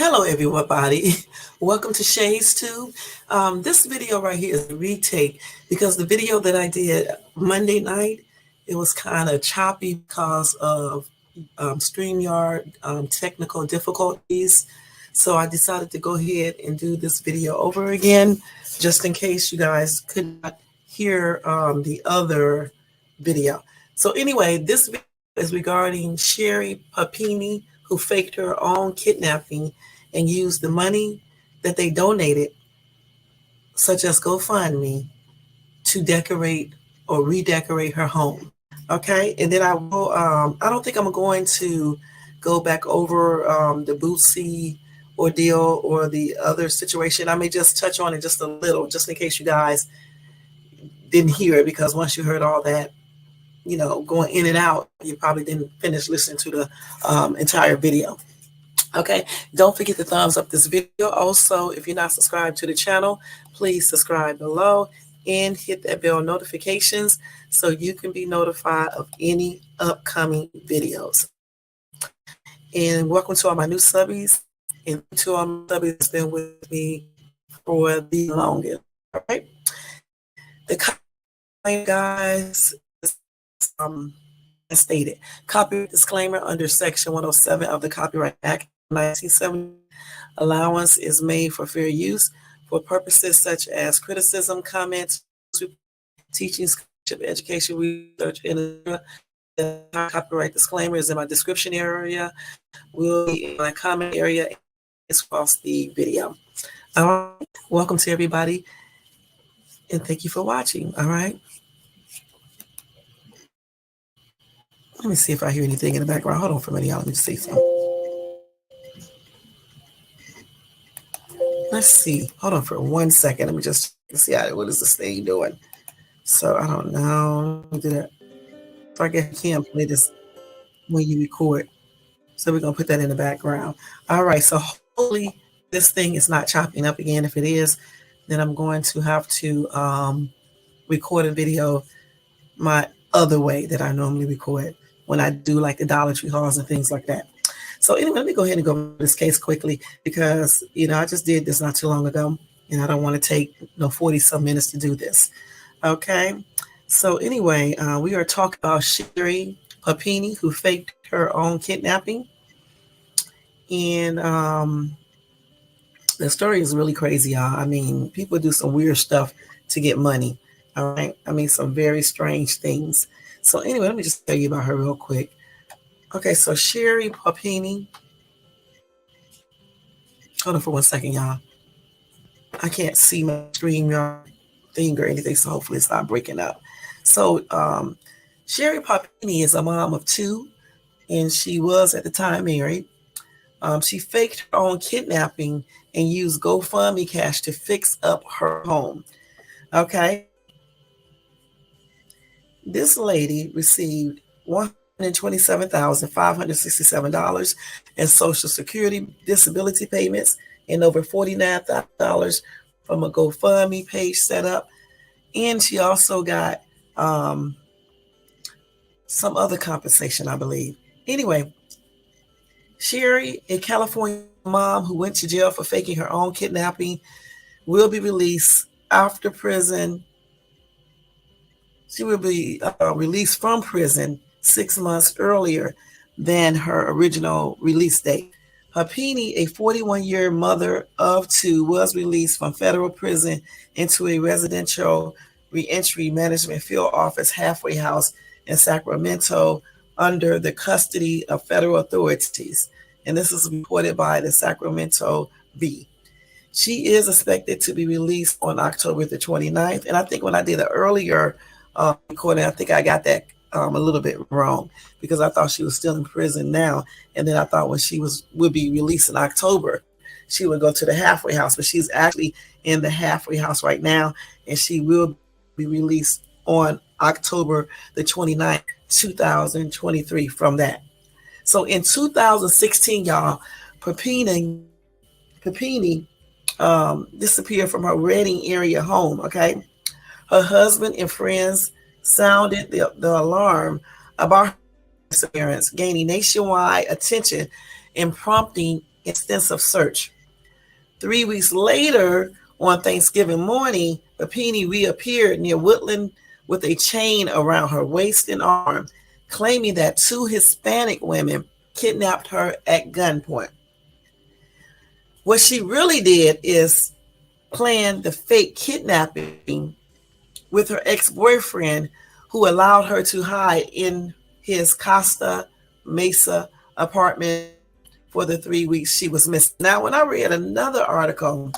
Hello everybody, welcome to Shades Tube. This video right here is a retake because the video that I did Monday night, it was kind of choppy because of StreamYard technical difficulties. So I decided to go ahead and do this video over again, just in case you guys could not hear the other video. So anyway, this video is regarding Sherri Papini, who faked her own kidnapping and used the money that they donated, such as GoFundMe, to decorate or redecorate her home. Okay, and then I will. I don't think I'm going to go back over the Boosie ordeal or the other situation. I may just touch on it just a little, just in case you guys didn't hear it, because once you heard all that, going in and out, you probably didn't finish listening to the entire video. Okay, don't forget to thumbs up this video. Also, if you're not subscribed to the channel, please subscribe below and hit that bell notifications so you can be notified of any upcoming videos. And welcome to all my new subbies and to all my subbies that's been with me for the longest. All right, the comment, guys, is stated. Copyright disclaimer under Section 107 of the Copyright Act 1970. Allowance is made for fair use for purposes such as criticism, comments, teaching, scholarship, education, research, and the copyright disclaimer is in my description area, will be in my comment area across the video. All right, welcome to everybody, and thank you for watching. All right. Let me see if I hear anything in the background. Hold on for a minute, y'all. Let me see something. Let's see. Hold on for 1 second. Let me just see what is this thing doing. So I don't know. Let me do that. So I guess you can't play this when you record. So we're gonna put that in the background. All right. So hopefully this thing is not chopping up again. If it is, then I'm going to have to record a video my other way that I normally record when I do like the Dollar Tree hauls and things like that. So anyway, let me go ahead and go over this case quickly because, I just did this not too long ago and I don't want to take 40 some minutes to do this. Okay. So anyway, we are talking about Sherri Papini, who faked her own kidnapping. And the story is really crazy, y'all. I mean, people do some weird stuff to get money. All right. I mean, some very strange things. So anyway, let me just tell you about her real quick. Okay, so Sherri Papini. Hold on for 1 second, y'all. I can't see my screen thing or anything, so hopefully it's not breaking up. So Sherri Papini is a mom of two, and she was at the time married. She faked her own kidnapping and used GoFundMe cash to fix up her home. Okay. This lady received $127,567 in Social Security disability payments and over $49,000 from a GoFundMe page set up. And she also got some other compensation, I believe. Anyway, Sherri, a California mom who went to jail for faking her own kidnapping, will be released after prison. She will be released from prison 6 months earlier than her original release date. Papini, a 41-year mother of two, was released from federal prison into a residential reentry management field office halfway house in Sacramento under the custody of federal authorities. And this is reported by the Sacramento Bee. She is expected to be released on October the 29th. And I think when I did an earlier recording, I think I got that a little bit wrong because I thought she was still in prison now. And then I thought when she would be released in October, she would go to the halfway house, but she's actually in the halfway house right now. And she will be released on October the 29th, 2023 from that. So in 2016, y'all, Papini disappeared from her Redding area home. Okay. Her husband and friends sounded the alarm about her disappearance, gaining nationwide attention and prompting extensive search. 3 weeks later, on Thanksgiving morning, Papini reappeared near Woodland with a chain around her waist and arm, claiming that 2 Hispanic women kidnapped her at gunpoint. What she really did is plan the fake kidnapping with her ex-boyfriend, who allowed her to hide in his Costa Mesa apartment for the 3 weeks she was missing. Now, when I read another article,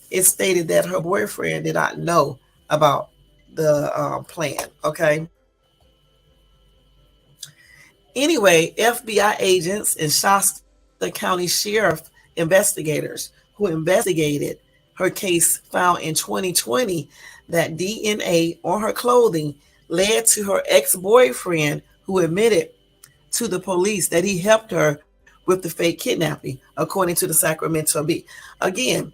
it stated that her boyfriend did not know about the plan, okay? Anyway, FBI agents and Shasta County Sheriff investigators who investigated her case found in 2020 that DNA on her clothing led to her ex-boyfriend, who admitted to the police that he helped her with the fake kidnapping, according to the Sacramento Bee. Again,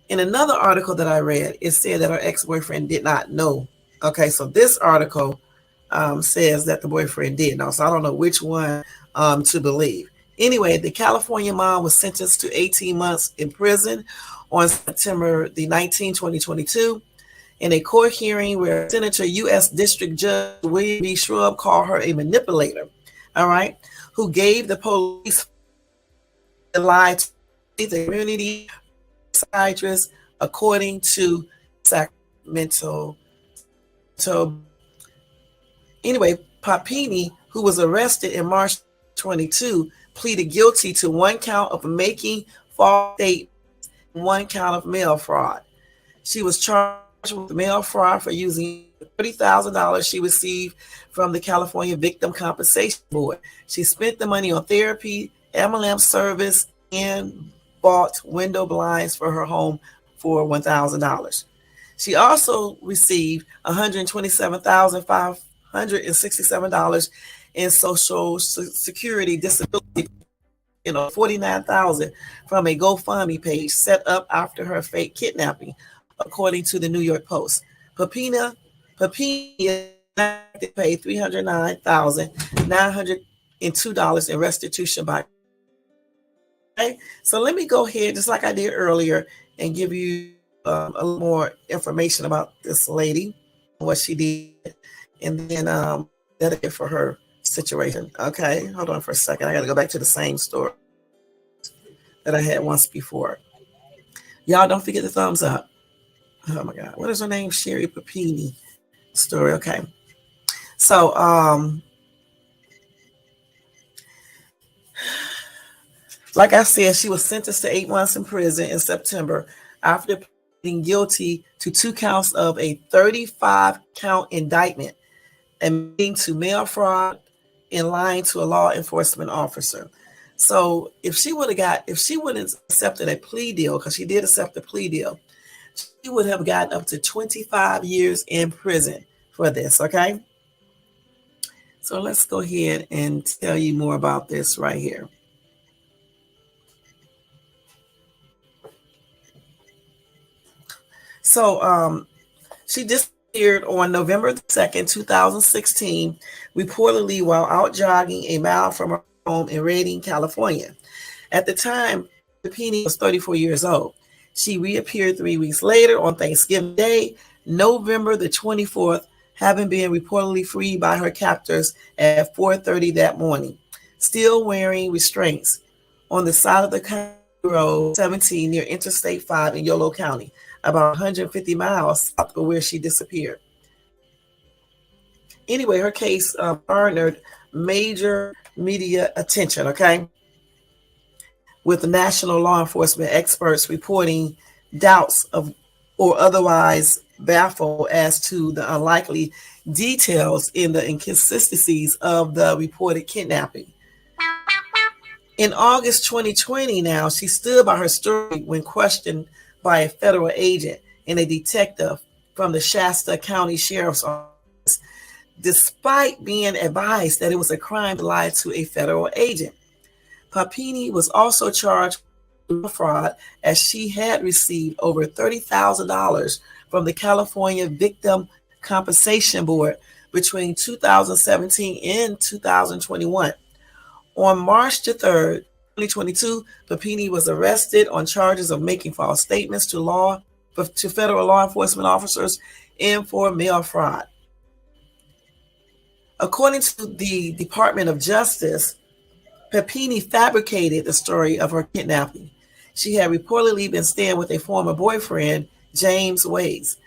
in another article that I read, it said that her ex-boyfriend did not know. Okay, so this article says that the boyfriend did know. So I don't know which one to believe. Anyway, the California mom was sentenced to 18 months in prison on September the 19th, 2022, in a court hearing where Senator U.S. District Judge William B. Shrub called her a manipulator, all right, who gave the police the lie to the community psychiatrist, according to Sacramento. So, anyway, Papini, who was arrested in March 22, pleaded guilty to 1 count of making false statements and 1 count of mail fraud. She was charged with mail fraud for using $30,000 she received from the California Victim Compensation Board. She spent the money on therapy, MLM service, and bought window blinds for her home for $1,000. She also received $127,567 in Social Security disability, $49,000 from a GoFundMe page set up after her fake kidnapping, according to the New York Post. Papini paid $309,902 in restitution by. Okay, so let me go ahead, just like I did earlier, and give you a little more information about this lady, what she did, and then that's it for her situation. Okay, hold on for a second. I got to go back to the same story that I had once before. Y'all don't forget the thumbs up. Oh my God, what is her name? Sherri Papini story. Okay, so like I said, she was sentenced to 8 months in prison in September after pleading guilty to 2 counts of a 35-count indictment, admitting to mail fraud and lying to a law enforcement officer. So if she would have accepted a plea deal, because she did accept a plea deal, she would have gotten up to 25 years in prison for this, okay? So let's go ahead and tell you more about this right here. So she disappeared on November 2nd, 2016, reportedly while out jogging a mile from her home in Redding, California. At the time, Papini was 34 years old. She reappeared 3 weeks later on Thanksgiving Day, November the 24th, having been reportedly freed by her captors at 4:30 that morning, still wearing restraints on the side of the county road 17 near Interstate 5 in Yolo County, about 150 miles south of where she disappeared. Anyway, her case garnered major media attention, okay, with national law enforcement experts reporting doubts of or otherwise baffled as to the unlikely details in the inconsistencies of the reported kidnapping. In August 2020 now, she stood by her story when questioned by a federal agent and a detective from the Shasta County Sheriff's Office, despite being advised that it was a crime to lie to a federal agent. Papini was also charged with fraud, as she had received over $30,000 from the California Victim Compensation Board between 2017 and 2021. On March the 3rd, 2022, Papini was arrested on charges of making false statements to federal law enforcement officers and for mail fraud. According to the Department of Justice, Papini fabricated the story of her kidnapping. She had reportedly been staying with a former boyfriend, James Ways.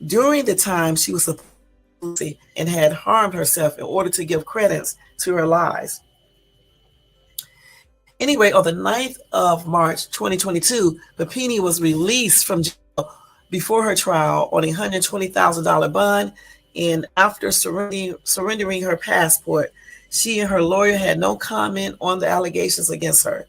During the time she was supposed and had harmed herself in order to give credence to her lies. Anyway, on the 9th of March 2022, Papini was released from jail before her trial on a $120,000 bond, and after surrendering her passport, she and her lawyer had no comment on the allegations against her.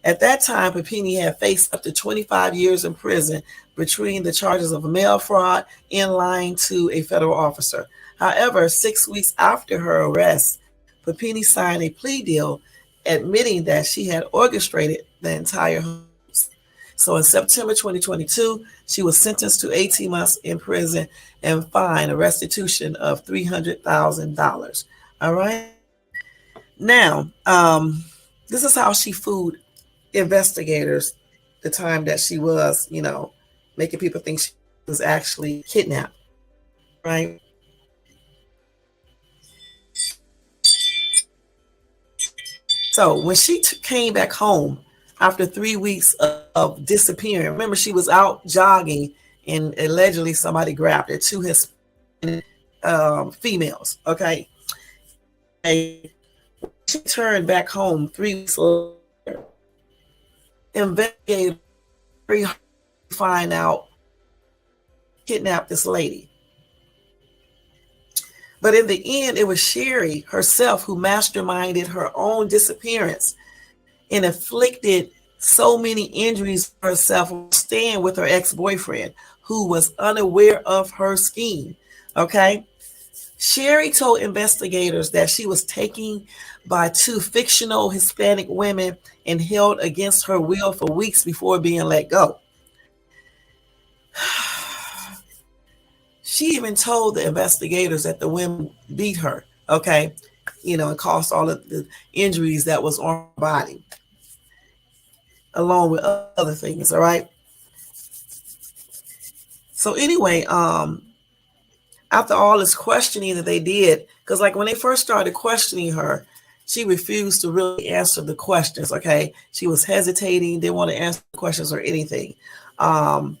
At that time, Papini had faced up to 25 years in prison between the charges of mail fraud and lying to a federal officer. However, 6 weeks after her arrest, Papini signed a plea deal admitting that she had orchestrated the entire hoax. So in September 2022, she was sentenced to 18 months in prison and fined a restitution of $300,000. All right. Now, this is how she fooled investigators the time that she was, making people think she was actually kidnapped, right? So when she came back home after 3 weeks of disappearing, remember she was out jogging and allegedly somebody grabbed her, two Hispanic females, okay? And she turned back home 3 weeks later. Investigators find out kidnapped this lady. But in the end, it was Sherri herself who masterminded her own disappearance and inflicted so many injuries to herself staying with her ex-boyfriend, who was unaware of her scheme. Okay? Sherri told investigators that she was taken by two fictional Hispanic women and held against her will for weeks before being let go. She even told the investigators that the women beat her, okay, and caused all of the injuries that was on her body, along with other things, all right? So anyway, after all this questioning that they did, because like when they first started questioning her, she refused to really answer the questions, okay? She was hesitating, didn't want to answer the questions or anything. And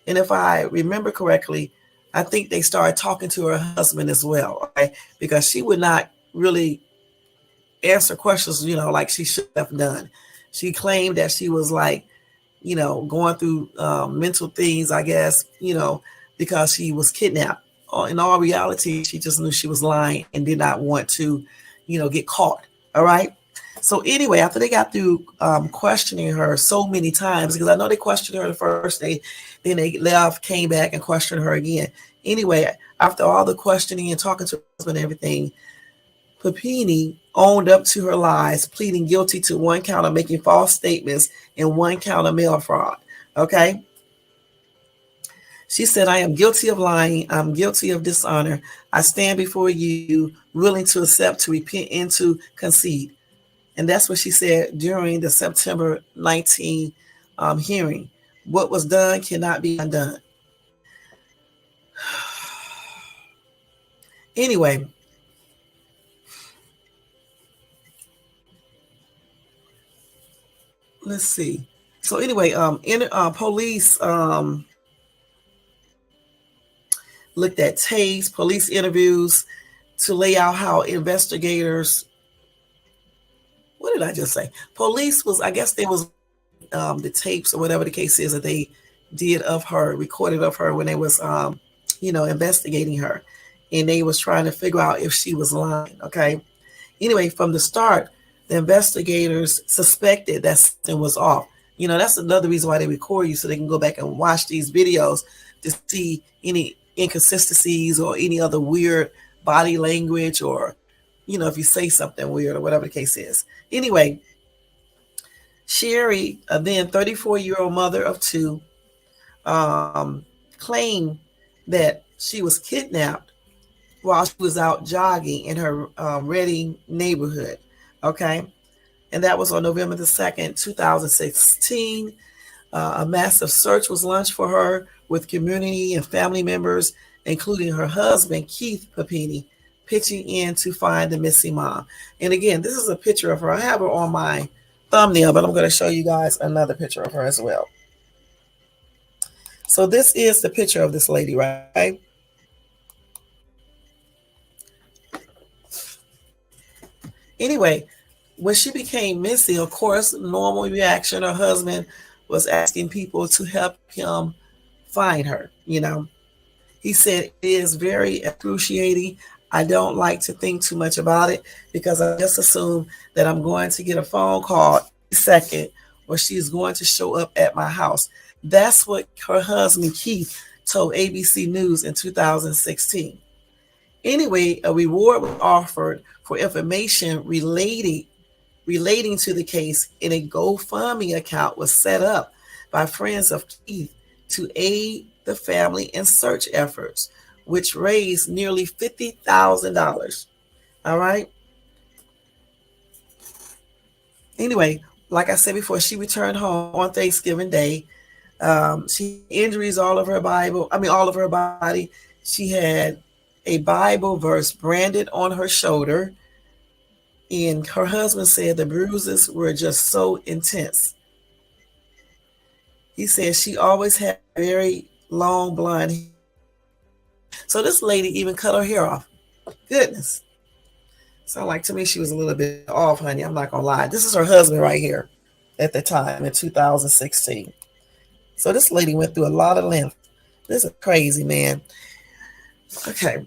if I remember correctly, I think they started talking to her husband as well, okay? Because she would not really answer questions, like she should have done. She claimed that she was like, going through mental things, I guess, because she was kidnapped. In all reality, she just knew she was lying and did not want to, get caught. All right. So anyway, after they got through questioning her so many times, because I know they questioned her the first day, then they left, came back and questioned her again. Anyway, after all the questioning and talking to her husband and everything, Papini owned up to her lies, pleading guilty to one count of making false statements and one count of mail fraud. Okay. She said, I am guilty of lying. I'm guilty of dishonor. I stand before you willing to accept, to repent, and to concede. And that's what she said during the September 19 hearing. What was done cannot be undone. Anyway, let's see. So anyway, police looked at tapes, police interviews to lay out how investigators. What did I just say? Police was, I guess, there was the tapes or whatever the case is that they did of her, recorded of her when they was, investigating her, and they was trying to figure out if she was lying. Okay. Anyway, from the start, the investigators suspected that something was off. That's another reason why they record you, so they can go back and watch these videos to see any inconsistencies or any other weird body language, or, if you say something weird or whatever the case is. Anyway, Sherri, a then 34-year-old mother of two, claimed that she was kidnapped while she was out jogging in her Reading neighborhood. Okay. and that was on November the 2nd, 2016. A massive search was launched for her with community and family members, including her husband, Keith Papini, pitching in to find the missing mom. And again, this is a picture of her. I have her on my thumbnail, but I'm going to show you guys another picture of her as well. So this is the picture of this lady, right? Anyway, when she became missing, of course, normal reaction, her husband was asking people to help him find her. He said it is very excruciating. I don't like to think too much about it because I just assume that I'm going to get a phone call any second or she's going to show up at my house. That's what her husband Keith told ABC News in 2016. Anyway, a reward was offered for information relating to the case, and a GoFundMe account was set up by friends of Keith to aid the family in search efforts, which raised nearly $50,000. All right. Anyway, like I said before, she returned home on Thanksgiving Day. She had injuries all of her body. She had a Bible verse branded on her shoulder. And her husband said the bruises were just so intense. He said she always had very long blonde hair. So this lady even cut her hair off. Goodness. Sound like to me she was a little bit off, honey. I'm not going to lie. This is her husband right here at the time in 2016. So this lady went through a lot of length. This is crazy, man. Okay.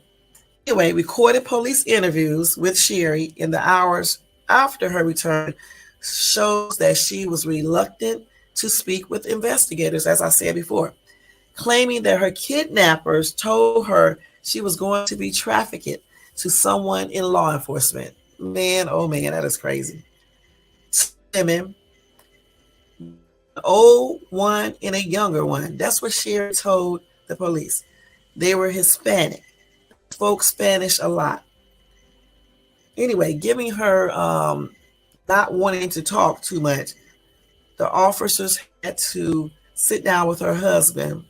Anyway, recorded police interviews with Sherri in the hours after her return shows that she was reluctant to speak with investigators, as I said before, claiming that her kidnappers told her she was going to be trafficked to someone in law enforcement. Man, oh man, that is crazy. Women, an old one and a younger one. That's what Sherri told the police. They were Hispanic. Spoke Spanish a lot. Anyway, giving her not wanting to talk too much, the officers had to sit down with her husband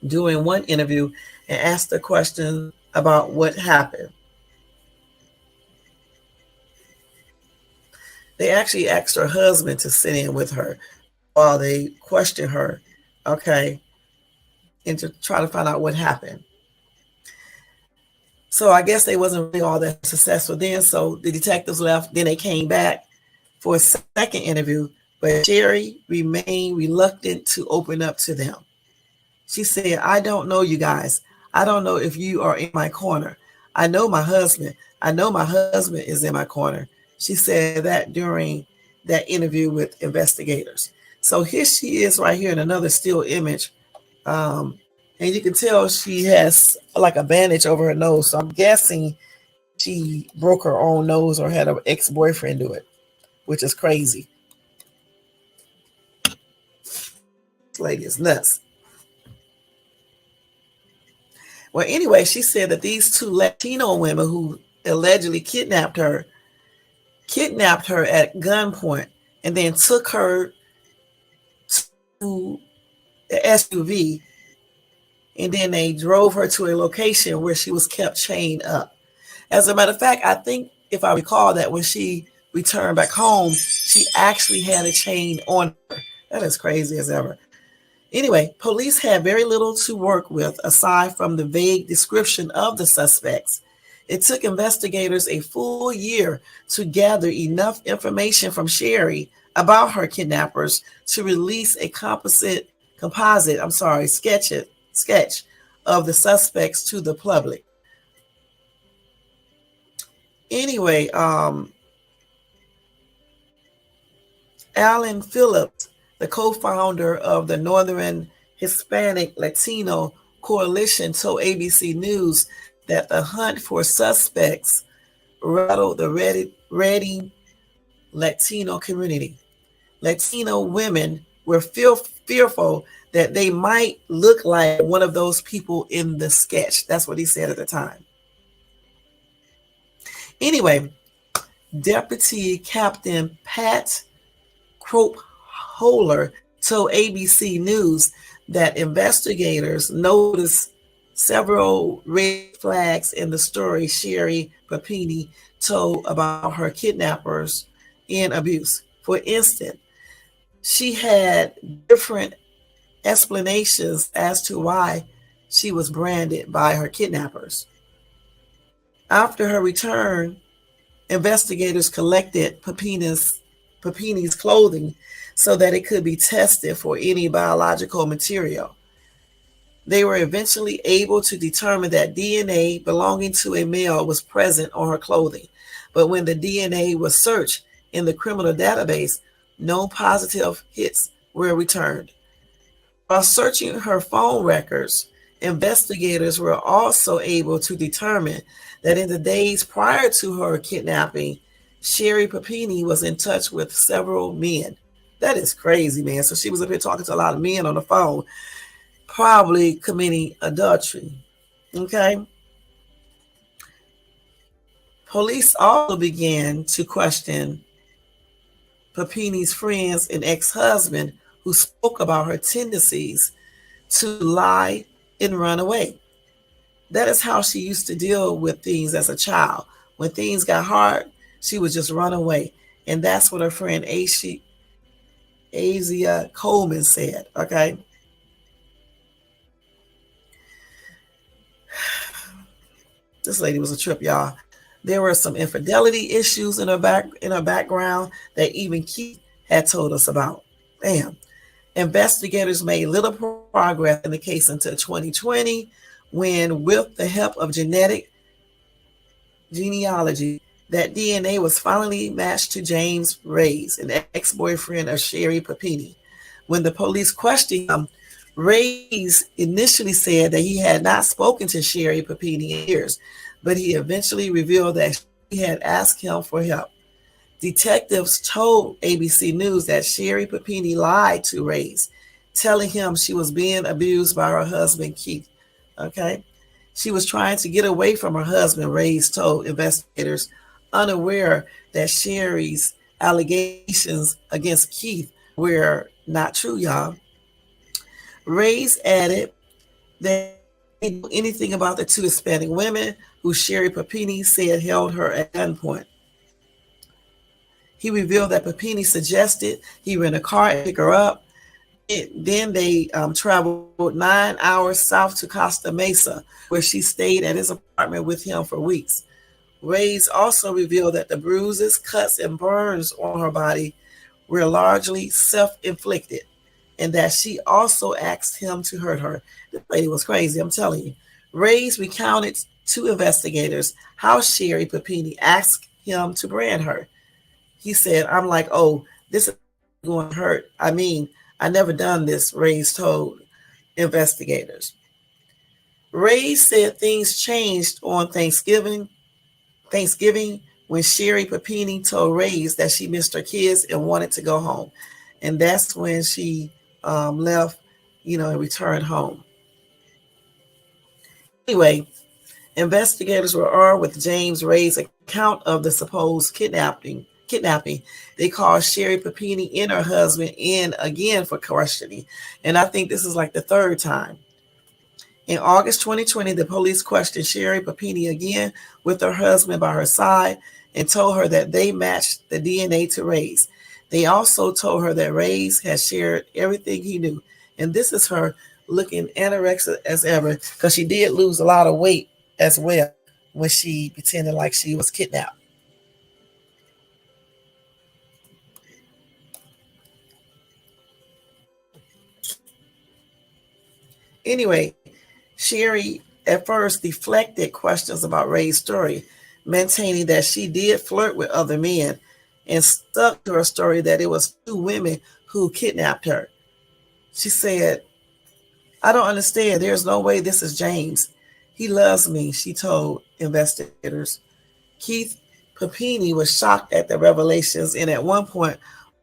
during one interview and ask the question about what happened. They actually asked her husband to sit in with her while they questioned her, okay, and to try to find out what happened. So I guess they wasn't really all that successful then. So the detectives left. Then they came back for a second interview, but Sherri remained reluctant to open up to them. She said, I don't know you guys. I don't know if you are in my corner. I know my husband. I know my husband is in my corner. She said that during that interview with investigators. So here she is right here in another still image. And you can tell she has like a bandage over her nose. So I'm guessing she broke her own nose or had an ex-boyfriend do it, which is crazy. This lady is nuts. Well, anyway, she said that these two Latino women who allegedly kidnapped her at gunpoint and then took her to the SUV, and then they drove her to a location where she was kept chained up. As a matter of fact, I think if I recall that when she returned back home, she actually had a chain on her. That is crazy as ever. Anyway, police had very little to work with aside from the vague description of the suspects. It took investigators a full year to gather enough information from Sherri about her kidnappers to release a sketch of the suspects to the public. Anyway, Alan Phillips, the co-founder of the Northern Hispanic Latino Coalition, told ABC News that the hunt for suspects rattled the Reading Latino community. Latino women were fearful that they might look like one of those people in the sketch. That's what he said at the time. Anyway, Deputy Captain Pat Holer told ABC News that investigators noticed several red flags in the story Sherri Papini told about her kidnappers and abuse. For instance, she had different explanations as to why she was branded by her kidnappers. After her return, investigators collected Papini's clothing so that it could be tested for any biological material. They were eventually able to determine that DNA belonging to a male was present on her clothing. But when the DNA was searched in the criminal database, no positive hits were returned. While searching her phone records, investigators were also able to determine that in the days prior to her kidnapping, Sherri Papini was in touch with several men. That is crazy, man. So she was up here talking to a lot of men on the phone, probably committing adultery. Okay. Police also began to question Papini's friends and ex-husband who spoke about her tendencies to lie and run away. That is how she used to deal with things as a child. When things got hard, she would just run away. And that's what her friend Asia Coleman said, okay? This lady was a trip, y'all. There were some infidelity issues in her background that even Keith had told us about. Damn. Investigators made little progress in the case until 2020, when, with the help of genetic genealogy, that DNA was finally matched to James Reyes, an ex-boyfriend of Sherri Papini. When the police questioned him, Reyes initially said that he had not spoken to Sherri Papini in years, but he eventually revealed that she had asked him for help. Detectives told ABC News that Sherri Papini lied to Reyes, telling him she was being abused by her husband, Keith. Okay? She was trying to get away from her husband, Reyes told investigators, unaware that Sherri's allegations against Keith were not true, y'all. Reyes added that he didn't know anything about the two Hispanic women who Sherri Papini said held her at gunpoint. He revealed that Papini suggested he rent a car and pick her up. Then they traveled 9 hours south to Costa Mesa, where she stayed at his apartment with him for weeks. Reyes also revealed that the bruises, cuts, and burns on her body were largely self-inflicted, and that she also asked him to hurt her. This lady was crazy, I'm telling you. Reyes recounted to investigators how Sherri Papini asked him to brand her. He said, I'm like, oh, this is going to hurt. I mean, I never done this, Reyes told investigators. Reyes said things changed on Thanksgiving when Sherri Papini told Reyes that she missed her kids and wanted to go home. And that's when she left, and returned home. Anyway, investigators were armed with James Reyes' account of the supposed kidnapping. They called Sherri Papini and her husband in again for questioning. And I think this is like the third time. In August 2020, the police questioned Sherri Papini again with her husband by her side and told her that they matched the DNA to Reyes. They also told her that Reyes had shared everything he knew. And this is her looking anorexic as ever, because she did lose a lot of weight as well when she pretended like she was kidnapped. Anyway, Sherri at first deflected questions about Reyes' story, maintaining that she did flirt with other men, and stuck to her story that it was two women who kidnapped her. She said, I don't understand. There's no way this is James. He loves me, she told investigators. Keith Papini was shocked at the revelations and at one point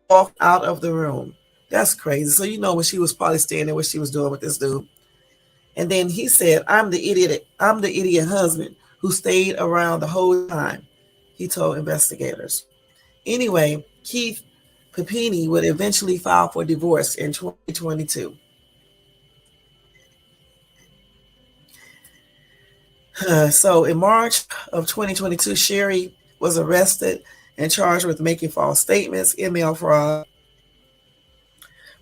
walked out of the room. That's crazy. So when she was probably staying there, what she was doing with this dude. And then he said, I'm the idiot husband who stayed around the whole time. he told investigators. Anyway, Keith Papini would eventually file for divorce in 2022. So in March of 2022, Sherri was arrested and charged with making false statements, email fraud.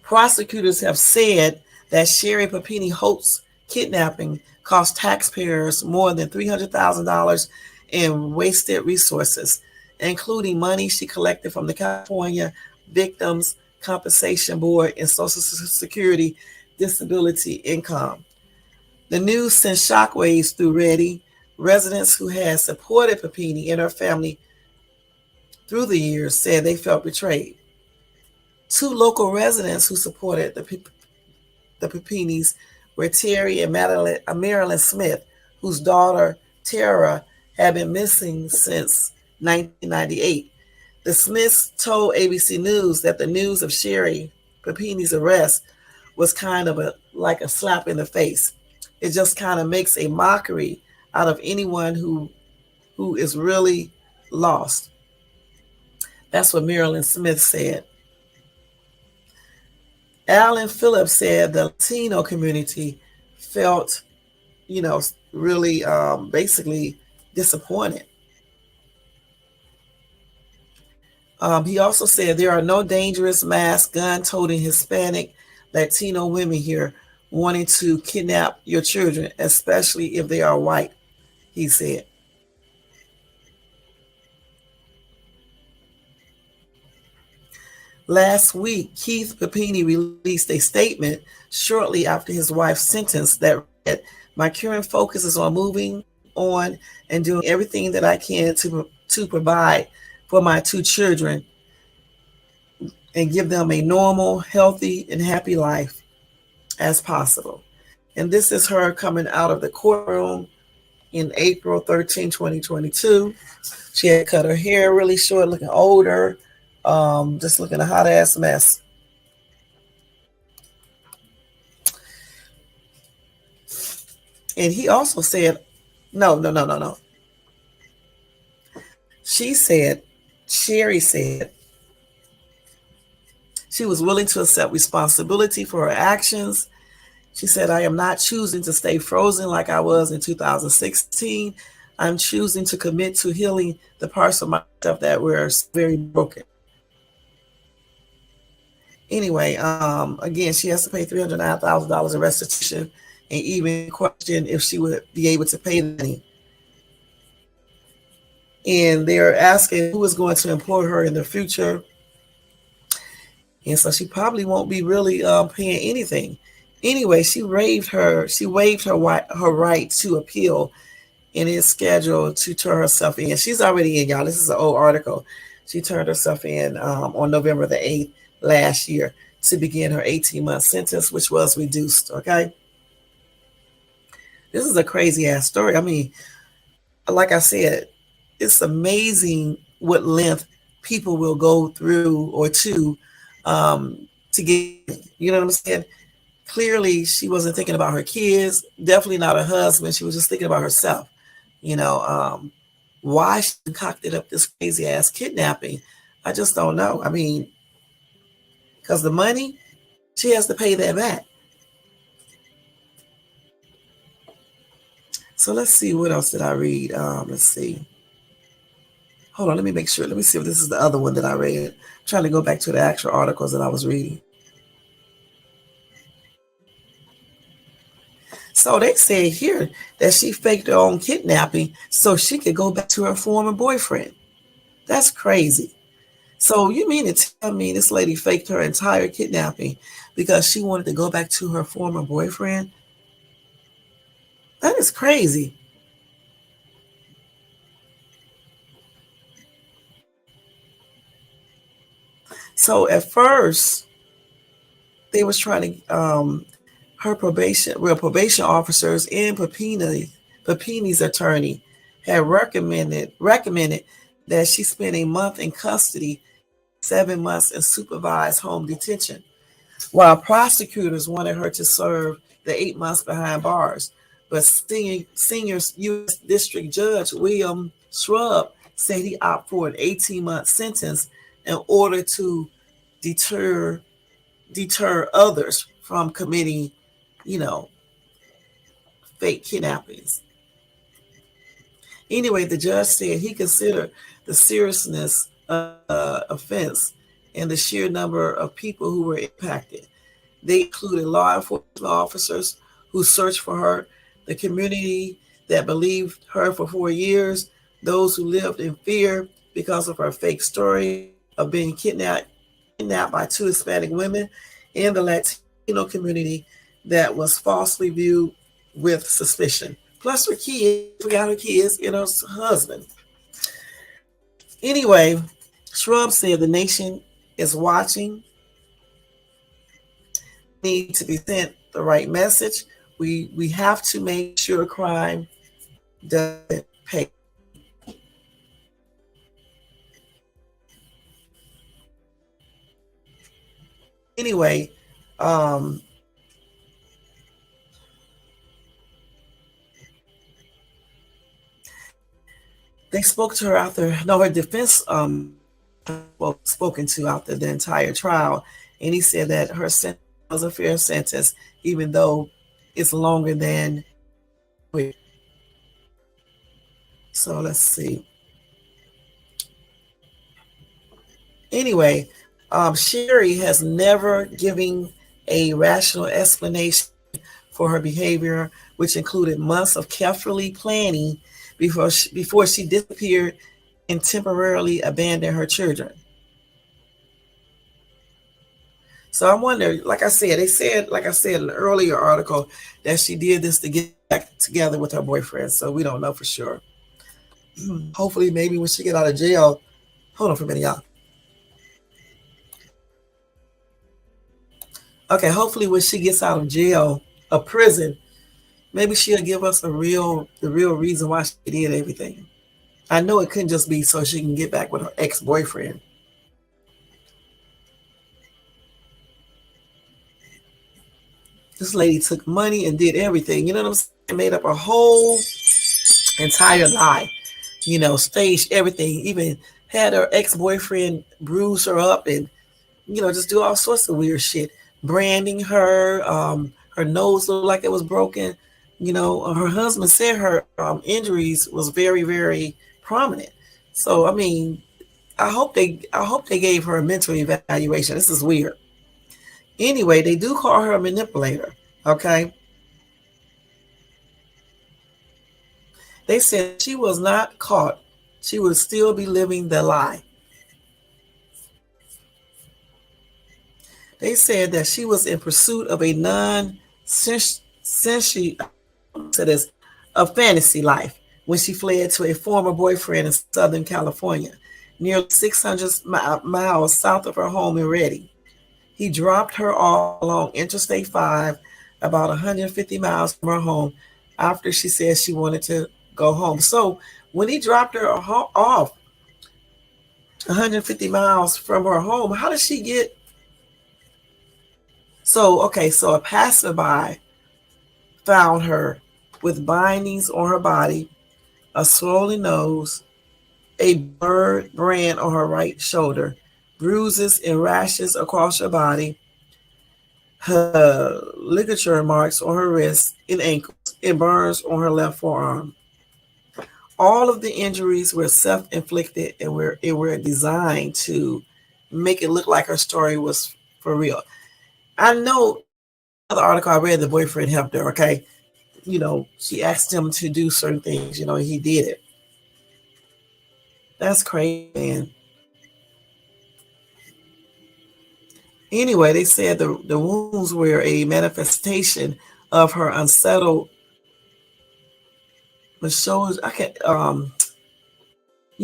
Prosecutors have said that Sherri Papini Holt's kidnapping cost taxpayers more than $300,000 in wasted resources, including money she collected from the California Victims Compensation Board and Social Security disability income. The news sent shockwaves through Reddy. Residents who had supported Papini and her family through the years said they felt betrayed. Two local residents who supported the Papinis were Terry and Marilyn Smith, whose daughter Tara had been missing since 1998. The Smiths told ABC News that the news of Sherri Papini's arrest was kind of like a slap in the face. It just kind of makes a mockery out of anyone who is really lost. That's what Marilyn Smith said. Alan Phillips said the Latino community felt, really basically disappointed. He also said there are no dangerous, masked, gun-toting Hispanic Latino women here wanting to kidnap your children, especially if they are white, he said. Last week, Keith Papini released a statement shortly after his wife's sentence that read, "My current focus is on moving on and doing everything that I can to provide for my two children and give them a normal, healthy, and happy life as possible." And this is her coming out of the courtroom in April 13, 2022. She had cut her hair really short, looking older, just looking a hot ass mess. And he also said, no. Sherri said, she was willing to accept responsibility for her actions. She said, "I am not choosing to stay frozen like I was in 2016. I'm choosing to commit to healing the parts of myself that were very broken." Anyway, again, she has to pay $309,000 in restitution and even question if she would be able to pay the money. And they're asking who is going to employ her in the future. And so she probably won't be really paying anything. Anyway, she waived her right to appeal and is scheduled to turn herself in. She's already in, y'all. This is an old article. She turned herself in on November the 8th last year to begin her 18-month sentence, which was reduced, okay? This is a crazy-ass story. I mean, like I said, it's amazing what length people will go through or to get, you know what I'm saying? Clearly, she wasn't thinking about her kids, definitely not her husband. She was just thinking about herself. Why she concocted up this crazy-ass kidnapping, I just don't know. I mean, because the money, she has to pay that back. So let's see, what else did I read? Let's see. Hold on, let me make sure. Let me see if this is the other one that I read. I'm trying to go back to the actual articles that I was reading. So they say here that she faked her own kidnapping so she could go back to her former boyfriend. That's crazy. So you mean to tell me this lady faked her entire kidnapping because she wanted to go back to her former boyfriend? That is crazy. So at first, they was trying to, her probation officers and Papini's attorney had recommended that she spend a month in custody, 7 months in supervised home detention, while prosecutors wanted her to serve the 8 months behind bars. But senior U.S. District Judge William Shrub said he opted for an 18-month sentence in order to deter others from committing, you know, fake kidnappings. Anyway, the judge said he considered the seriousness of the offense and the sheer number of people who were impacted. They included law enforcement officers who searched for her, the community that believed her for 4 years, those who lived in fear because of her fake story of being kidnapped by two Hispanic women, and the Latino community that was falsely viewed with suspicion. Plus her kids, forgot her kids, and her husband. Anyway, Shrub said the nation is watching. Need to be sent the right message. We have to make sure crime doesn't pay. Anyway, they spoke to her after, no, her defense spoken to after the entire trial, and he said that her sentence was a fair sentence, even though it's longer than. So let's see. Anyway, Sherri has never given a rational explanation for her behavior, which included months of carefully planning before she disappeared and temporarily abandoned her children. So I'm wondering, like I said in an earlier article that she did this to get back together with her boyfriend. So we don't know for sure. Hopefully, maybe when she get out of jail, hold on for a minute, y'all. Okay, hopefully when she gets out of jail, a prison, maybe she'll give us the real reason why she did everything. I know it couldn't just be so she can get back with her ex-boyfriend. This lady took money and did everything. You know what I'm saying? Made up a whole entire lie. You know, staged everything. Even had her ex-boyfriend bruise her up and, you know, just do all sorts of weird shit. Branding her. Her nose looked like it was broken. You know, her husband said her injuries was very, very prominent. So, I mean, I hope they gave her a mental evaluation. This is weird. Anyway, they do call her a manipulator, okay? They said she was not caught. She would still be living the lie. They said that she was in pursuit of a fantasy life when she fled to a former boyfriend in Southern California, nearly 600 miles south of her home in Redding. He dropped her off along Interstate 5, about 150 miles from her home, after she said she wanted to go home. So when he dropped her off 150 miles from her home, how did she get? So a passerby found her with bindings on her body, a swollen nose, a bird brand on her right shoulder, bruises and rashes across her body, her ligature marks on her wrists and ankles, and burns on her left forearm. All of the injuries were self-inflicted and were designed to make it look like her story was for real. I know the article I read, the boyfriend helped her, okay? You know, she asked him to do certain things, you know, he did it. That's crazy, man. Anyway, they said the wounds were a manifestation of her unsettled, you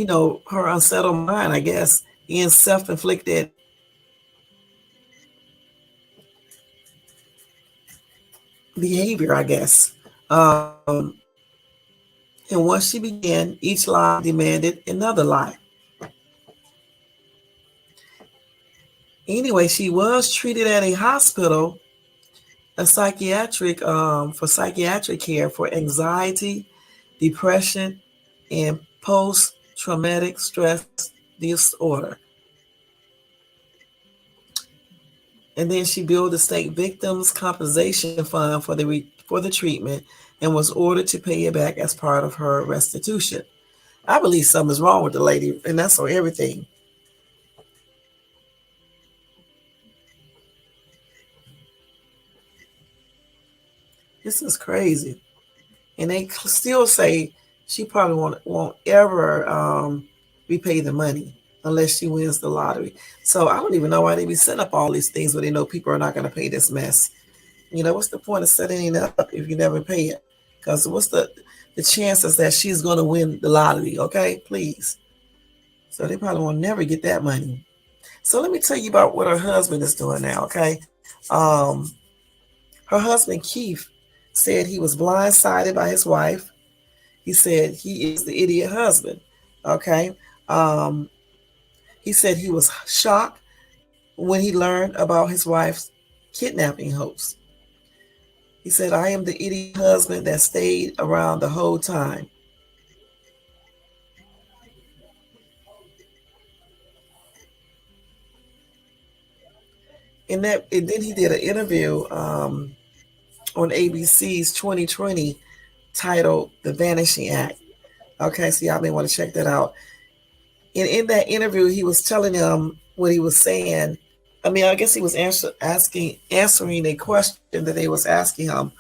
know, her unsettled mind, I guess, and self-inflicted behavior, I guess. And once she began, each lie demanded another lie. Anyway, she was treated at a hospital, for psychiatric care for anxiety, depression, and traumatic stress disorder. And then she billed the state victims compensation fund for the treatment and was ordered to pay it back as part of her restitution. I believe something's wrong with the lady, and that's on everything. This is crazy. And they still say she probably won't ever repay the money unless she wins the lottery. So I don't even know why they be setting up all these things where they know people are not going to pay this mess. What's the point of setting it up if you never pay it? Because what's the chances that she's going to win the lottery? Okay, please. So they probably will never get that money. So let me tell you about what her husband is doing now. Okay, her husband Keith said he was blindsided by his wife. He said he is the idiot husband. Okay, he said he was shocked when he learned about his wife's kidnapping hoax. He said, "I am the idiot husband that stayed around the whole time." And then he did an interview on ABC's 2020 titled "The Vanishing Act." Okay, so y'all may want to check that out. And in that interview, he was telling them what he was saying. I mean, I guess he was answering a question that they was asking him,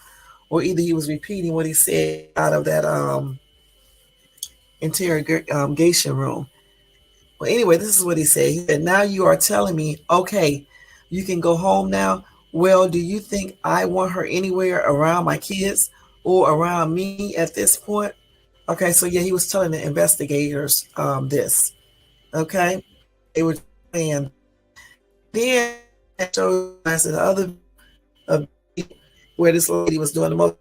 or either he was repeating what he said out of that interrogation room. Well, anyway, this is what he said. He said, "Now you are telling me, okay, you can go home now. Well, do you think I want her anywhere around my kids or around me at this point?" Okay, so yeah, he was telling the investigators this. Okay, they were saying. Then I showed us the other where this lady was doing the most.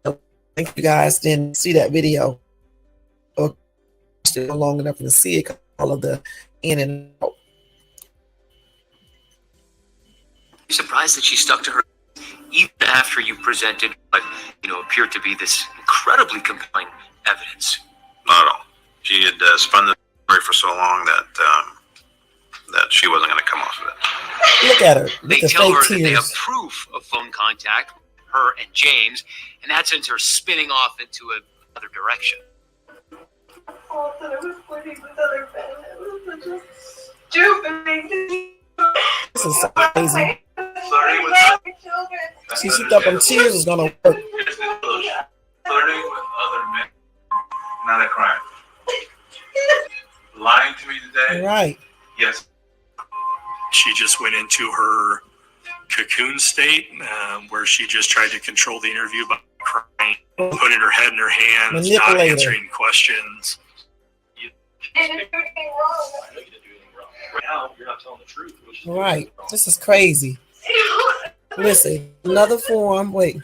I think you guys didn't see that video or long enough to see it. All of the in and out. Surprised that she stuck to her even after you presented what appeared to be this incredibly compelling evidence. Not at all. She had spun the story for so long that she wasn't going to come off of it. Look at her. They tell her that they have proof of phone contact with her and James, and that sends her spinning off into another direction. Oh, I thought I was flirting with other men. It was such a stupid thing to do. This is so crazy. Flirting with children. She thought them tears was gonna work. Flirting with other men, not a crime. Lying to me today? Right. Yes. She just went into her cocoon state where she just tried to control the interview by crying, putting her head in her hands, not answering questions. I didn't do anything wrong. I know you didn't do anything wrong. Right now, you're not telling the truth. Right. This is crazy. Listen, another form. Wait.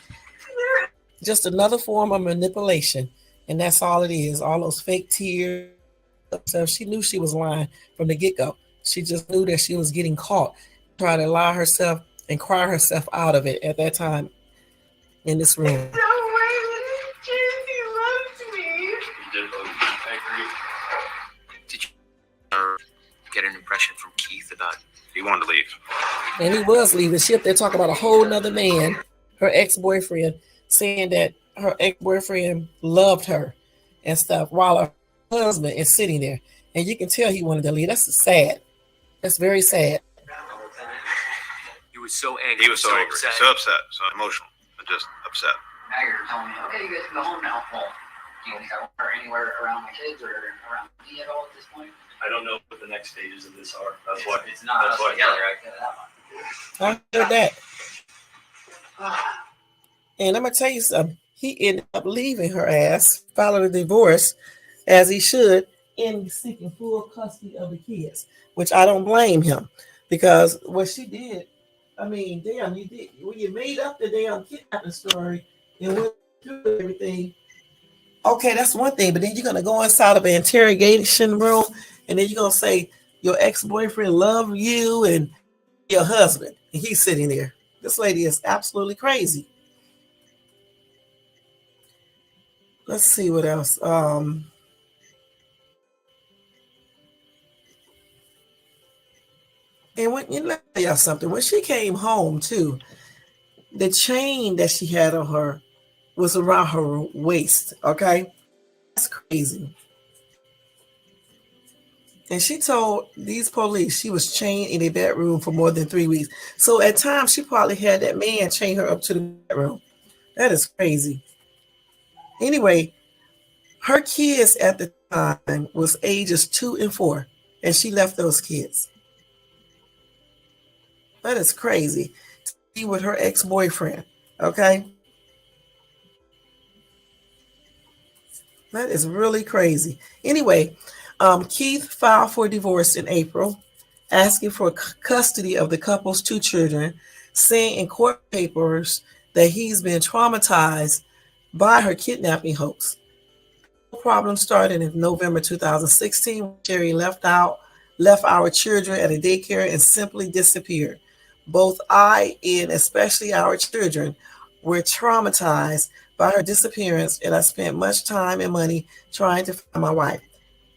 Just another form of manipulation, and that's all it is. All those fake tears. So she knew she was lying from the get-go. She just knew that she was getting caught, trying to lie herself and cry herself out of it at that time in this room. No way. He loves me. You did. I agree. Did you get an impression from Keith about He wanted to leave. And he was leaving. She up there talking about a whole nother man, her ex-boyfriend, saying that her ex-boyfriend loved her and stuff while her husband is sitting there. And you can tell he wanted to leave. That's sad. That's very sad. he was so angry? He was so angry, so upset, so emotional, and just upset. Now you're telling me, okay, you guys can go home now. Well, do you think I want her anywhere around my kids or around me at all at this point? I don't know what the next stages of this are. That's why It's not us together. I get that I heard that. And I'm going to tell you something. He ended up leaving her ass, filing a divorce, as he should, and seeking full custody of the kids, which I don't blame him, because what she did, I mean, damn, you did when you made up the damn kidnapping story and went through everything. Okay, that's one thing, but then you're gonna go inside of an interrogation room, and then you're gonna say your ex-boyfriend loved you and your husband, and he's sitting there. This lady is absolutely crazy. Let's see what else. And when you let me tell y'all something, when she came home too, the chain that she had on her was around her waist. Okay, that's crazy. And she told these police she was chained in a bedroom for more than 3 weeks. So at times she probably had that man chain her up to the bedroom. That is crazy. Anyway, her kids at the time was ages 2 and 4, and she left those kids. That is crazy. To be with her ex-boyfriend. Okay. That is really crazy. Anyway, Keith filed for divorce in April, asking for custody of the couple's 2 children, saying in court papers that he's been traumatized by her kidnapping hoax. The problem started in November 2016 when Sherri left our children at a daycare and simply disappeared. Both I and especially our children were traumatized by her disappearance, and I spent much time and money trying to find my wife.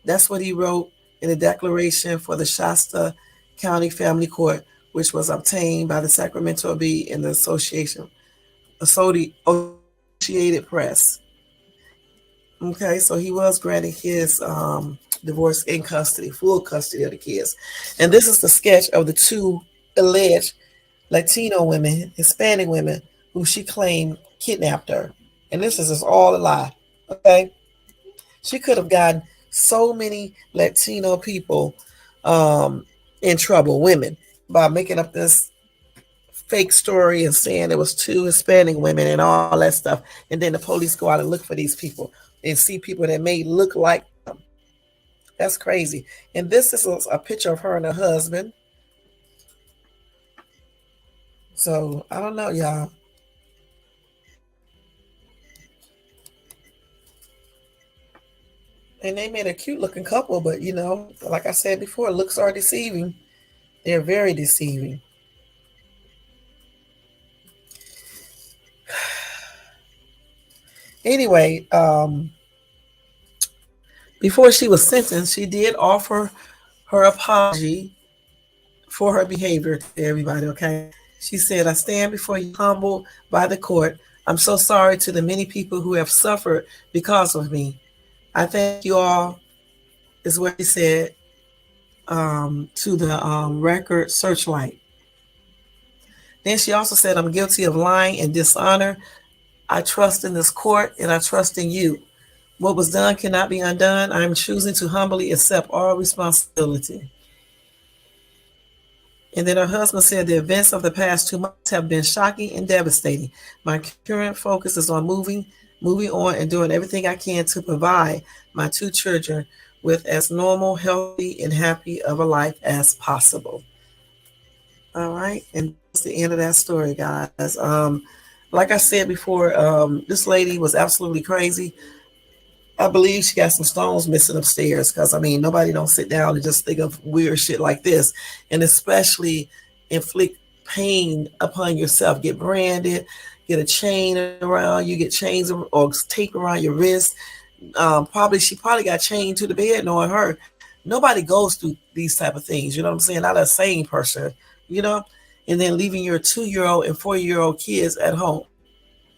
That's what he wrote in a declaration for the Shasta County Family Court, which was obtained by the Sacramento Bee and the Associated Press. Okay, so he was granted his divorce in custody, full custody of the kids. And this is the sketch of the 2 alleged Latino women, Hispanic women, who she claimed kidnapped her. And this is just all a lie. Okay, she could have gotten so many Latino people in trouble, women, by making up this fake story and saying there was 2 Hispanic women and all that stuff. And then the police go out and look for these people and see people that may look like them. That's crazy. And this is a picture of her and her husband. So I don't know, y'all. And they made a cute looking couple, but you know, like I said before, looks are deceiving. They're very deceiving. Anyway, before she was sentenced, she did offer her apology for her behavior to everybody, okay? She said, I stand before you humbled by the court. I'm so sorry to the many people who have suffered because of me. I thank you all, is what he said to the record Searchlight. Then she also said, I'm guilty of lying and dishonor. I trust in this court and I trust in you. What was done cannot be undone. I am choosing to humbly accept all responsibility. And then her husband said, the events of the past 2 months have been shocking and devastating. My current focus is on moving on and doing everything I can to provide my 2 children with as normal, healthy, and happy of a life as possible. All right. And that's the end of that story, guys. Like I said before, this lady was absolutely crazy. I believe she got some stones missing upstairs because, I mean, nobody don't sit down and just think of weird shit like this, and especially inflict pain upon yourself. Get branded, get a chain around you, get chains or tape around your wrist. She probably got chained to the bed knowing her. Nobody goes through these type of things, you know what I'm saying? Not a sane person, you know? And then leaving your 2-year-old and 4-year-old kids at home.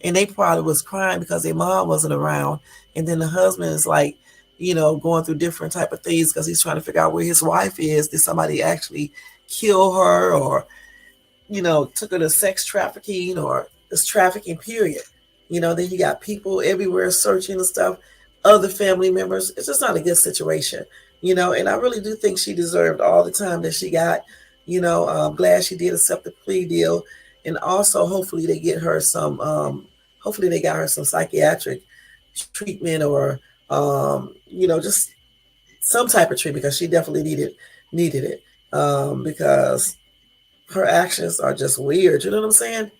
And they probably was crying because their mom wasn't around. And then the husband is like, you know, going through different type of things because he's trying to figure out where his wife is. Did somebody actually kill her, or, you know, took her to sex trafficking, or just trafficking, period. You know, then you got people everywhere searching and stuff, other family members. It's just not a good situation, you know, and I really do think she deserved all the time that she got. You know, I'm glad she did accept the plea deal. And also, hopefully they get her some, hopefully they got her some psychiatric treatment, or, you know, just some type of treatment, because she definitely needed it, because her actions are just weird. You know what I'm saying?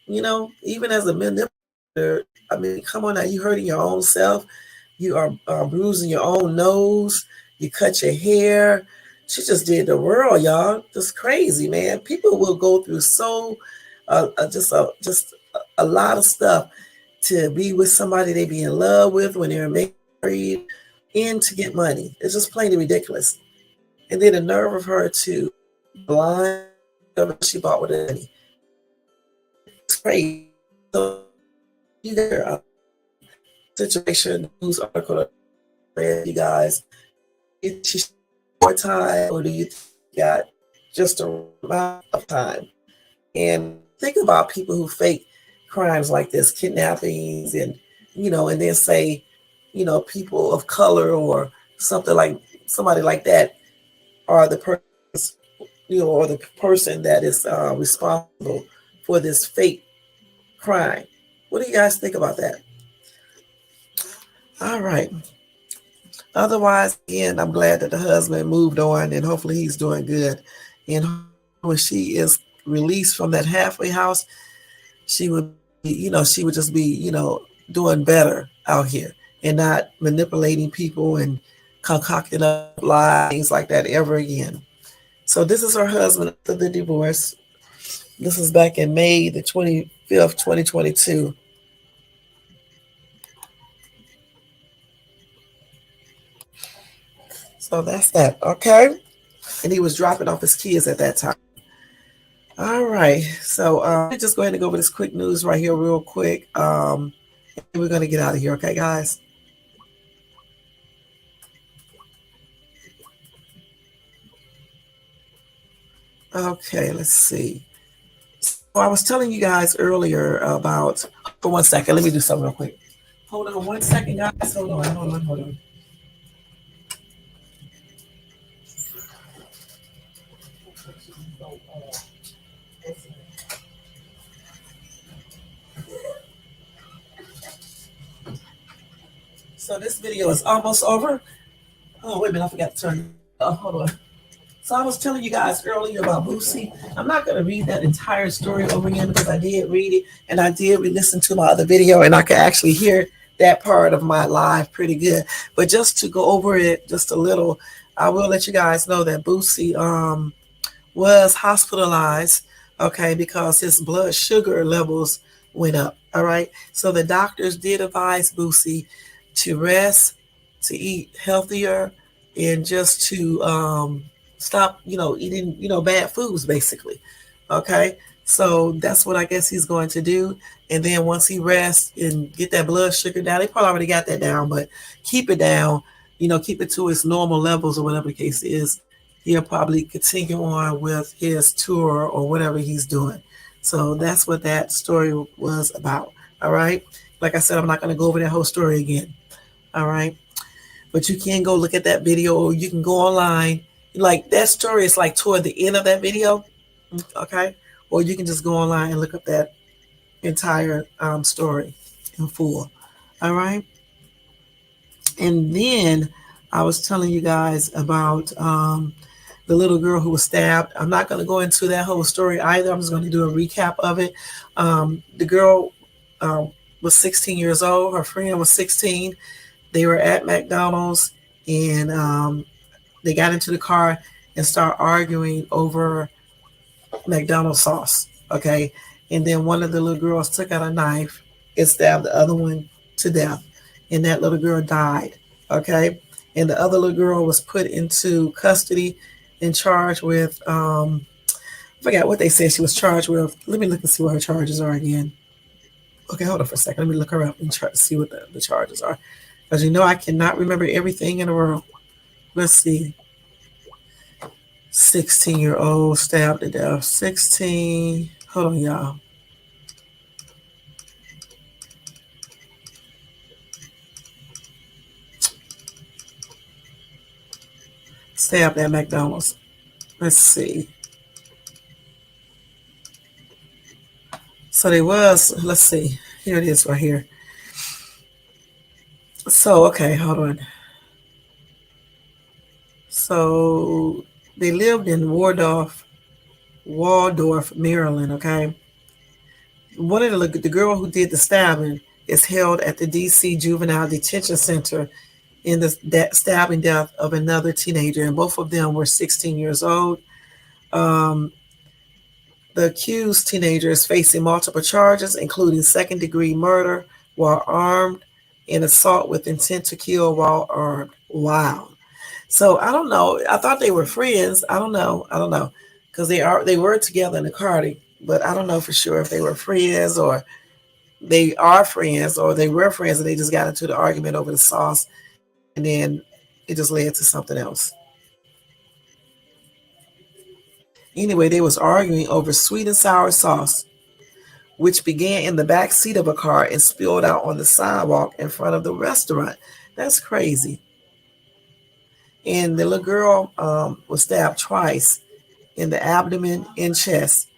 You know, even as a manipulator, I mean, come on now, you hurting your own self. You are bruising your own nose. You cut your hair. She just did the world, y'all. Just crazy, man. People will go through just a lot of stuff to be with somebody they be in love with when they're married, and to get money. It's just plain ridiculous. And then the nerve of her to blind, whatever she bought with it. It's crazy. So you got a situation, news article, you guys. It's more time, or do you got just a amount of time? And think about people who fake crimes like this, kidnappings, and and then say, people of color or something like somebody like that are the person, or the person that is responsible for this fake crime. What do you guys think about that? All right. Otherwise, again, I'm glad that the husband moved on, and hopefully he's doing good. And when she is released from that halfway house, she would she would just be, doing better out here and not manipulating people and concocting up lies, things like that ever again. So this is her husband after the divorce. This is back in May the 25th, 2022. So that's that, okay? And he was dropping off his kids at that time. All right, so just go ahead and go over this quick news right here real quick. And we're going to get out of here, okay, guys? Okay, let's see. So I was telling you guys earlier about, for 1 second, let me do something real quick. Hold on 1 second, guys. Hold on. So this video is almost over. Oh, wait a minute, I forgot to turn. Hold on. So I was telling you guys earlier about Boosie. I'm not going to read that entire story over again because I did read it and I did re-listen to my other video and I could actually hear that part of my live pretty good. But just to go over it just a little, I will let you guys know that Boosie was hospitalized, okay, because his blood sugar levels went up, all right? So the doctors did advise Boosie to rest, to eat healthier, and just to stop, eating, bad foods, basically. Okay, so that's what I guess he's going to do. And then once he rests and get that blood sugar down, they probably already got that down, but keep it down, keep it to its normal levels or whatever the case is. He'll probably continue on with his tour or whatever he's doing. So that's what that story was about. All right. Like I said, I'm not going to go over that whole story again. All right. But you can go look at that video, or you can go online. Like that story is like toward the end of that video. Okay. Or you can just go online and look up that entire story in full. All right. And then I was telling you guys about the little girl who was stabbed. I'm not going to go into that whole story either. I'm just going to do a recap of it. The girl was 16 years old. Her friend was 16. They were at McDonald's and they got into the car and started arguing over McDonald's sauce. Okay. And then one of the little girls took out a knife and stabbed the other one to death. And that little girl died. Okay. And the other little girl was put into custody and charged with, I forgot what they said she was charged with. Let me look and see what her charges are again. Okay, hold on for a second. Let me look her up and try to see what the charges are. Because I cannot remember everything in the world. Let's see. 16-year-old stabbed to death. 16. Hold on, y'all. Stabbed at McDonald's. Let's see. So they was, let's see. Here it is right here. So, okay, hold on. So they lived in Waldorf, Maryland, okay? One of the girl who did the stabbing is held at the DC Juvenile Detention Center in the stabbing death of another teenager, and both of them were 16 years old. The accused teenager is facing multiple charges, including second-degree murder while armed and assault with intent to kill while armed. Wow. So I don't know. I thought they were friends. I don't know. because they were together in the car, but I don't know for sure if they were friends or they are friends or they were friends and they just got into the argument over the sauce, and then it just led to something else. Anyway, they was arguing over sweet and sour sauce, which began in the back seat of a car and spilled out on the sidewalk in front of the restaurant. That's crazy. And the little girl was stabbed twice in the abdomen and chest.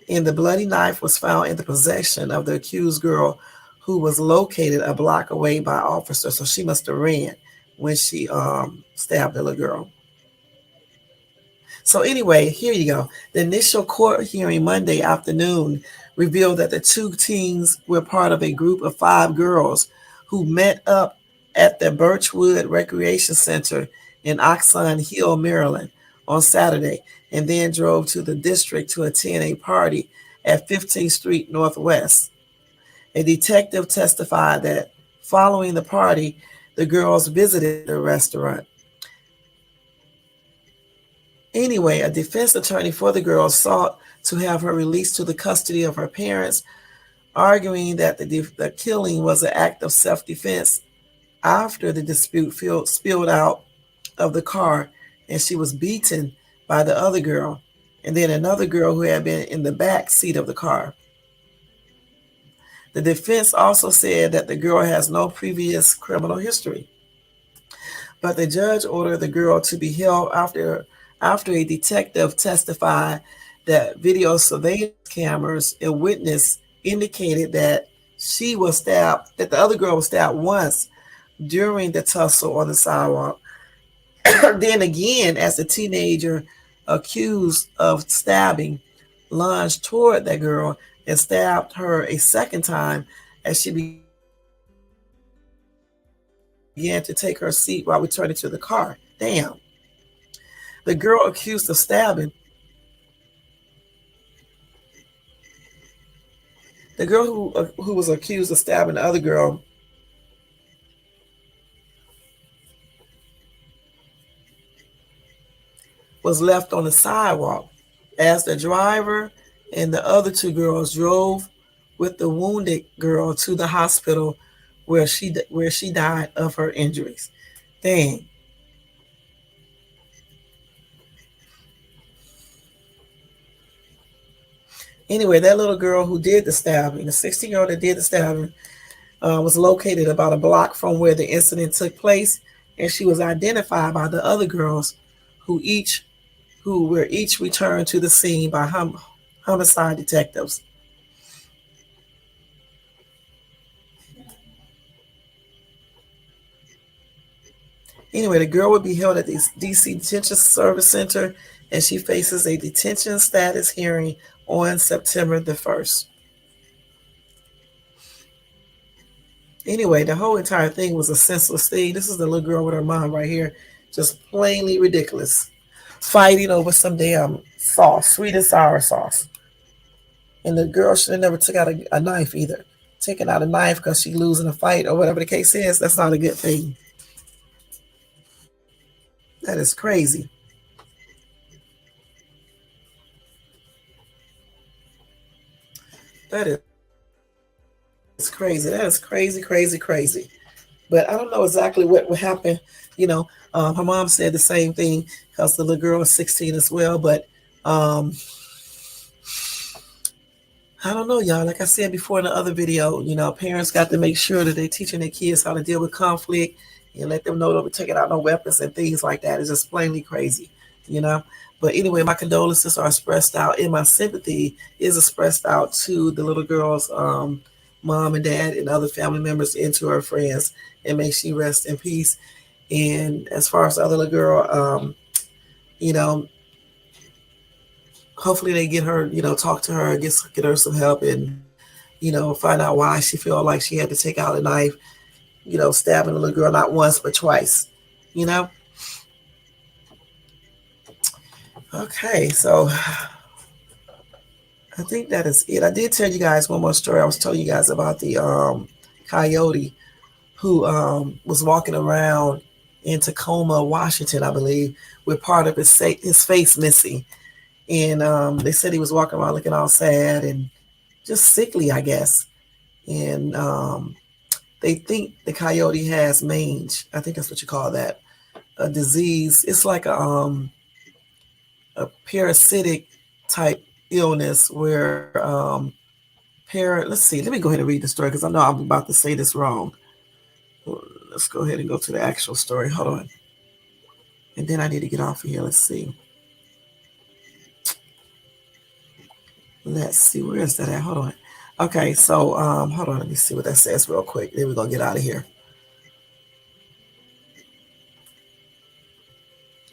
And the bloody knife was found in the possession of the accused girl, who was located a block away by officers. So she must have ran when she stabbed the little girl. So anyway, here you go. The initial court hearing Monday afternoon revealed that the two teens were part of a group of 5 girls who met up at the Birchwood Recreation Center in Oxon Hill, Maryland on Saturday, and then drove to the district to attend a party at 15th Street Northwest. A detective testified that following the party, the girls visited the restaurant. Anyway, a defense attorney for the girls sought to have her released to the custody of her parents, arguing that the killing was an act of self-defense after the dispute spilled out of the car and she was beaten by the other girl and then another girl who had been in the back seat of the car. The defense also said that the girl has no previous criminal history, but the judge ordered the girl to be held after a detective testified that video surveillance cameras and witness indicated that that the other girl was stabbed once during the tussle on the sidewalk. Then again, as the teenager accused of stabbing lunged toward that girl and stabbed her a second time as she began to take her seat while returning to the car. Damn. The girl accused of stabbing, the girl who was accused of stabbing the other girl was left on the sidewalk as the driver and the other 2 girls drove with the wounded girl to the hospital where she died of her injuries. Dang. Anyway, that little girl who did the stabbing, the 16-year-old that did the stabbing, was located about a block from where the incident took place, and she was identified by the other girls who were each returned to the scene by homicide detectives. Anyway, the girl will be held at the DC Detention Service Center, and she faces a detention status hearing on September the 1st. Anyway, the whole entire thing was a senseless thing. This is the little girl with her mom right here, just plainly ridiculous, fighting over some damn sauce, sweet and sour sauce. And the girl should have never took out a knife either. Taking out a knife because she's losing a fight or whatever the case is, that's not a good thing. That is crazy. That is crazy. That is crazy, crazy, crazy. But I don't know exactly what would happen. You know, her mom said the same thing because the little girl was 16 as well. But I don't know, y'all. Like I said before in the other video, you know, parents got to make sure that they're teaching their kids how to deal with conflict and let them know that we're taking out no weapons and things like that. It's just plainly crazy, you know. But anyway, my condolences are expressed out, and my sympathy is expressed out to the little girl's mom and dad and other family members and to her friends, and may she rest in peace. And as far as the other little girl, you know, hopefully they get her, you know, talk to her, get her some help, and, you know, find out why she felt like she had to take out a knife, you know, stabbing the little girl not once but twice, you know. Okay, so I think that is it. I did tell you guys one more story. I was telling you guys about the Coyote who was walking around in Tacoma, Washington, I believe, with part of his face missing. And they said he was walking around looking all sad and just sickly, I guess. And they think the coyote has mange. I think that's what you call that, a disease. It's like a parasitic type illness where let's see, let me go ahead and read the story because I know I'm about to say this wrong. Let's go ahead and go to the actual story. Hold on. And then I need to get off of here. Let's see. Where is that at? Hold on. Okay, so hold on, let me see what that says real quick. Then we're gonna get out of here.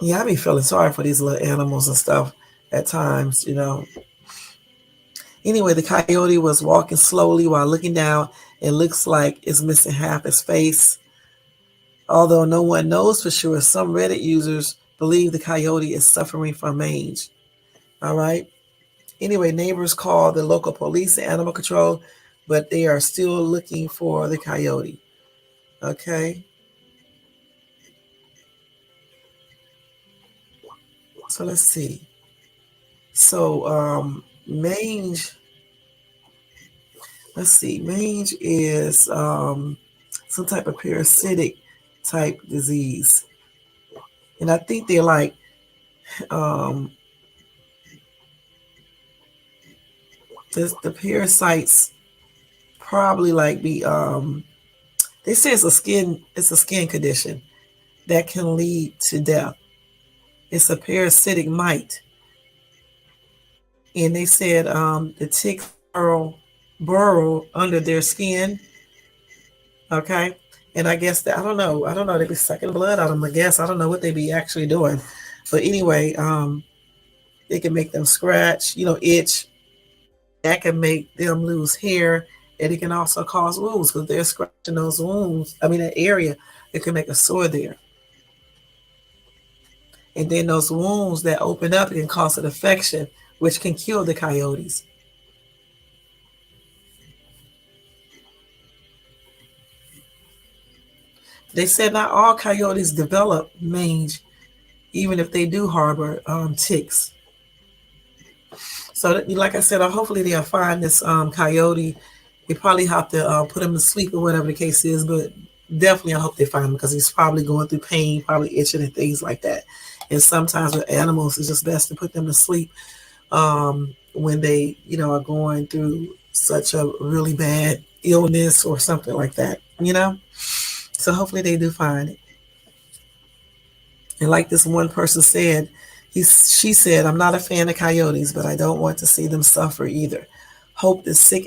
Yeah, I be feeling sorry for these little animals and stuff at times, Anyway, the coyote was walking slowly while looking down. It looks like it's missing half his face. Although no one knows for sure, some Reddit users believe the coyote is suffering from mange. All right. Anyway, neighbors called the local police and animal control, but they are still looking for the coyote. Okay. So let's see. So mange. Let's see. Mange is some type of parasitic type disease, and I think they're like the parasites probably like be they say it's a skin condition that can lead to death. It's a parasitic mite, and they said the ticks burrow under their skin. Okay, and I guess that I don't know they be sucking blood out of them. I guess I don't know what they be actually doing, but anyway, it can make them scratch, itch. That can make them lose hair, and it can also cause wounds because they're scratching those wounds. I mean, that area, it can make a sore there. And then those wounds that open up can cause an infection, which can kill the coyotes. They said not all coyotes develop mange, even if they do harbor ticks. So, like I said, hopefully they'll find this coyote. They probably have to put him to sleep or whatever the case is, but definitely I hope they find him because he's probably going through pain, probably itching and things like that. And sometimes with animals, it's just best to put them to sleep when they, are going through such a really bad illness or something like that, So hopefully they do find it. And like this one person said, she said, I'm not a fan of coyotes, but I don't want to see them suffer either. Hope the sick